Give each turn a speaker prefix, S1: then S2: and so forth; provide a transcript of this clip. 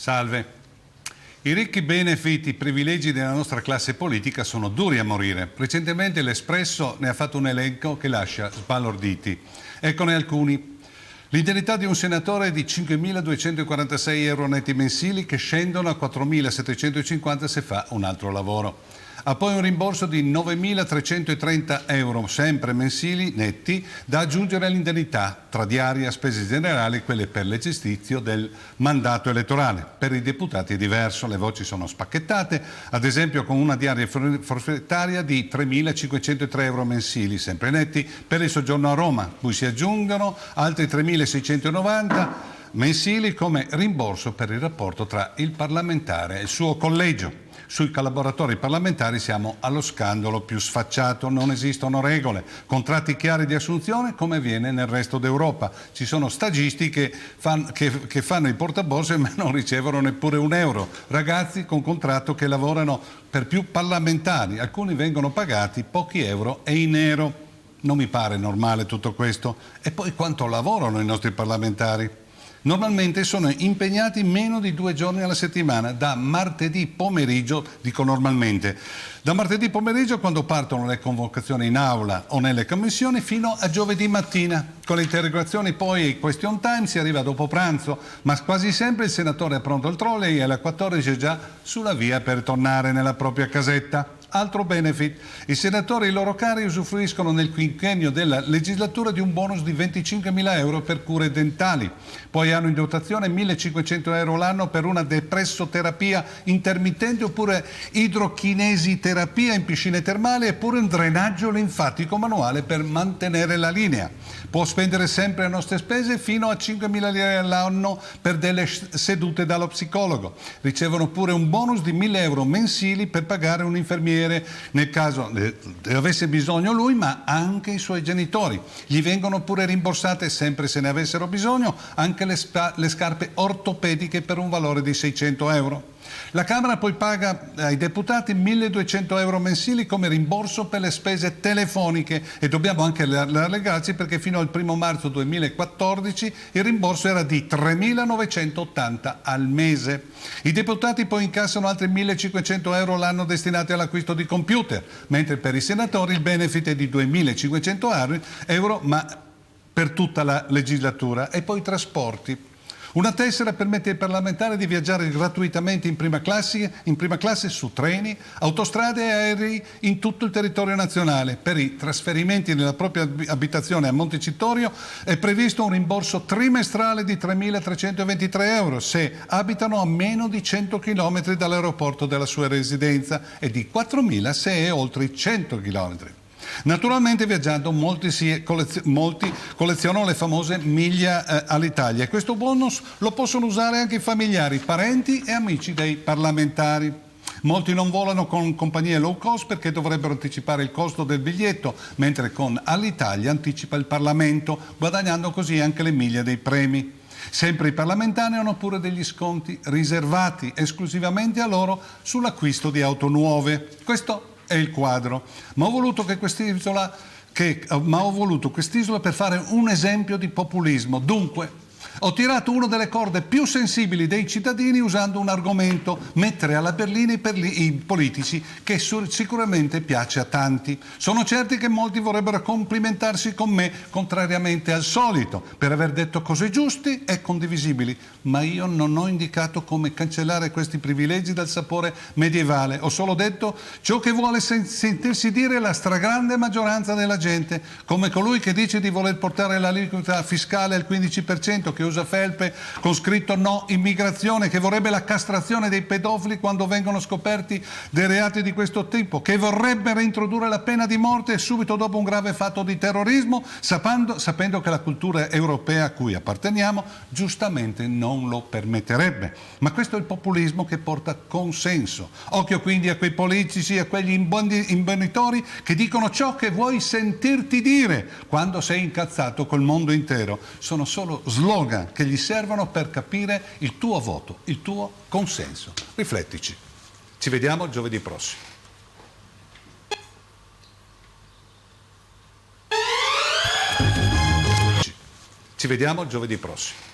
S1: Salve. I ricchi benefit, i privilegi della nostra classe politica sono duri a morire. Recentemente l'Espresso ne ha fatto un elenco che lascia sbalorditi. Eccone alcuni. L'indennità di un senatore è di 5.246 euro netti mensili che scendono a 4.750 se fa un altro lavoro. Ha poi un rimborso di 9.330 euro, sempre mensili, netti, da aggiungere all'indennità, tra diaria, spese generali e quelle per l'esercizio del mandato elettorale. Per i deputati è diverso, le voci sono spacchettate, ad esempio con una diaria forfettaria di 3.503 euro mensili, sempre netti, per il soggiorno a Roma, cui si aggiungono altri 3.690 mensili come rimborso per il rapporto tra il parlamentare e il suo collegio. Sui collaboratori parlamentari siamo allo scandalo più sfacciato, non esistono regole, contratti chiari di assunzione come avviene nel resto d'Europa. Ci sono stagisti che fanno i portaborse ma non ricevono neppure un euro, ragazzi con contratto che lavorano per più parlamentari, alcuni vengono pagati pochi euro e in nero. Non mi pare normale tutto questo. E poi quanto lavorano i nostri parlamentari? Normalmente sono impegnati meno di 2 giorni alla settimana, da martedì pomeriggio, dico normalmente, da martedì pomeriggio quando partono le convocazioni in aula o nelle commissioni fino a giovedì mattina. Con le interrogazioni poi e question time si arriva dopo pranzo, ma quasi sempre il senatore è pronto al trolley e alle 14 è già sulla via per tornare nella propria casetta. Altro benefit, i senatori e i loro cari usufruiscono nel quinquennio della legislatura di un bonus di 25.000 euro per cure dentali, poi hanno in dotazione 1.500 euro l'anno per una depressoterapia intermittente oppure idrochinesiterapia in piscine termali eppure un drenaggio linfatico manuale per mantenere la linea. Può spendere sempre a nostre spese fino a 5.000 lire all'anno per delle sedute dallo psicologo. Ricevono pure un bonus di 1.000 euro mensili per pagare un infermiere nel caso ne avesse bisogno lui, ma anche i suoi genitori. Gli vengono pure rimborsate, sempre se ne avessero bisogno, anche le scarpe ortopediche per un valore di 600 euro. La Camera poi paga ai deputati 1.200 euro mensili come rimborso per le spese telefoniche e dobbiamo anche rallegrarci perché fino al 1 marzo 2014 il rimborso era di 3.980 al mese. I deputati poi incassano altri 1.500 euro l'anno destinati all'acquisto di computer, mentre per i senatori il benefit è di 2.500 euro ma per tutta la legislatura e poi trasporti. Una tessera permette ai parlamentari di viaggiare gratuitamente in prima classe su treni, autostrade e aerei in tutto il territorio nazionale. Per i trasferimenti nella propria abitazione a Montecitorio è previsto un rimborso trimestrale di 3.323 euro se abitano a meno di 100 km dall'aeroporto della sua residenza e di 4.000 se è oltre i 100 km. Naturalmente viaggiando molti collezionano le famose miglia all'Italia e questo bonus lo possono usare anche i familiari, parenti e amici dei parlamentari. Molti non volano con compagnie low cost perché dovrebbero anticipare il costo del biglietto, mentre con Alitalia anticipa il Parlamento, guadagnando così anche le miglia dei premi. Sempre i parlamentari hanno pure degli sconti riservati esclusivamente a loro sull'acquisto di auto nuove. Questo è il quadro, ma ho voluto quest'isola per fare un esempio di populismo. Dunque, ho tirato una delle corde più sensibili dei cittadini usando un argomento, mettere alla berlina i politici, che sicuramente piace a tanti. Sono certi che molti vorrebbero complimentarsi con me, contrariamente al solito, per aver detto cose giuste e condivisibili, ma io non ho indicato come cancellare questi privilegi dal sapore medievale. Ho solo detto ciò che vuole sentirsi dire la stragrande maggioranza della gente, come colui che dice di voler portare l'aliquota fiscale al 15%, che usa felpe con scritto no immigrazione, che vorrebbe la castrazione dei pedofili quando vengono scoperti dei reati di questo tipo, che vorrebbe reintrodurre la pena di morte subito dopo un grave fatto di terrorismo, sapendo che la cultura europea a cui apparteniamo giustamente non lo permetterebbe. Ma questo è il populismo che porta consenso. Occhio quindi a quei politici, a quegli imbonitori che dicono ciò che vuoi sentirti dire quando sei incazzato col mondo intero. Sono solo slogan che gli servono per capire il tuo voto, il tuo consenso. Riflettici. Ci vediamo giovedì prossimo. Ci vediamo giovedì prossimo.